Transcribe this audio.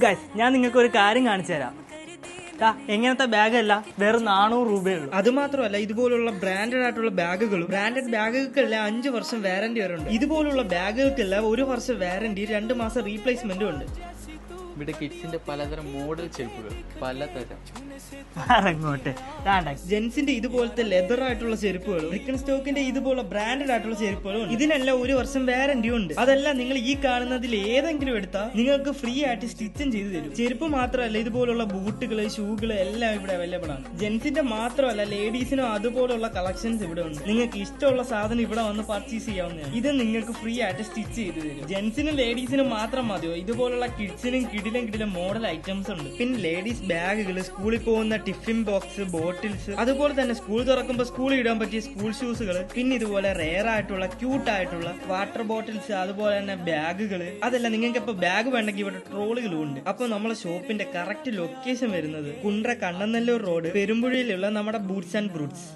Guys, ഞാൻ നിങ്ങൾക്ക് ഒരു കാര്യം കാണിച്ചു തരാം. എങ്ങനത്തെ ബാഗല്ല, വെറും 400 രൂപയുള്ളൂ. അത് മാത്രമല്ല, ഇതുപോലുള്ള ബ്രാൻഡഡ് ആയിട്ടുള്ള ബാഗുകളും ബ്രാൻഡഡ് ബാഗുകൾക്കെല്ലാം 5 വർഷം വാറന്റി വരുന്നുണ്ട്. ഇതുപോലുള്ള ബാഗുകൾക്കെല്ലാം 1 വർഷം വാറന്റി, 2 മാസം റീപ്ലേസ്മെന്റും ഉണ്ട്. ഇവിടെ കിഡ്സിന്റെ പലതരം മോഡൽ ചെരുപ്പുകൾ, പലതരം. അങ്ങോട്ട് ജെൻസിന്റെ ഇതുപോലത്തെ ലെതർ ആയിട്ടുള്ള ചെരുപ്പുകളും റിക്കൺ സ്റ്റോക്കിന്റെ ഇതുപോലെ ബ്രാൻഡഡ് ആയിട്ടുള്ള ചെരുപ്പുകളും ഉണ്ട്. ഇതിനെല്ലാം 1 വർഷം വാറന്റി ഉണ്ട്. അതെല്ലാം നിങ്ങൾ ഈ കാണുന്നതിൽ ഏതെങ്കിലും എടുത്താൽ നിങ്ങൾക്ക് ഫ്രീ ആയിട്ട് സ്റ്റിച്ചും ചെയ്തു തരും. ചെരുപ്പ് മാത്രമല്ല, ഇതുപോലുള്ള ബൂട്ടുകള്, ഷൂകള് എല്ലാം ഇവിടെ അവൈലബിൾ ആണ്. ജെൻസിന്റെ മാത്രമല്ല, ലേഡീസിനും അതുപോലുള്ള കളക്ഷൻസ് ഇവിടെ ഉണ്ട്. നിങ്ങൾക്ക് ഇഷ്ടമുള്ള സാധനം ഇവിടെ വന്ന് പർച്ചേസ് ചെയ്യാവുന്നതാണ്. ഇത് നിങ്ങൾക്ക് ഫ്രീ ആയിട്ട് സ്റ്റിച്ച് ചെയ്തു തരും. ജെൻസിനും ലേഡീസിനും മാത്രം മതിയോ? ഇതുപോലുള്ള കിഡ്സിനും കിടിലം മോഡൽ ഐറ്റംസ് ഉണ്ട്. പിന്നെ ലേഡീസ് ബാഗുകൾ, സ്കൂളിൽ പോകുന്ന ടിഫിൻ ബോക്സ്, ബോട്ടിൽസ്, അതുപോലെ തന്നെ സ്കൂൾ തുറക്കുമ്പോൾ സ്കൂളിൽ ഇടാൻ പറ്റിയ സ്കൂൾ ഷൂസുകൾ, പിന്നെ ഇതുപോലെ റെയർ ആയിട്ടുള്ള ക്യൂട്ട് ആയിട്ടുള്ള വാട്ടർ ബോട്ടിൽസ്, അതുപോലെ തന്നെ ബാഗുകൾ. അതെല്ലാം നിങ്ങൾക്ക് ഇപ്പൊ ബാഗ് വേണമെങ്കിൽ ഇവിടെ ട്രോളുകളും ഉണ്ട്. അപ്പൊ നമ്മളെ ഷോപ്പിന്റെ കറക്റ്റ് ലൊക്കേഷൻ വരുന്നത് കുണ്ട്ര കണ്ണനല്ലൂർ റോഡ്, പെരുമ്പുഴയിലുള്ള നമ്മുടെ ബൂട്ട്സ് ആൻഡ് ബ്രൂട്ട്സ്.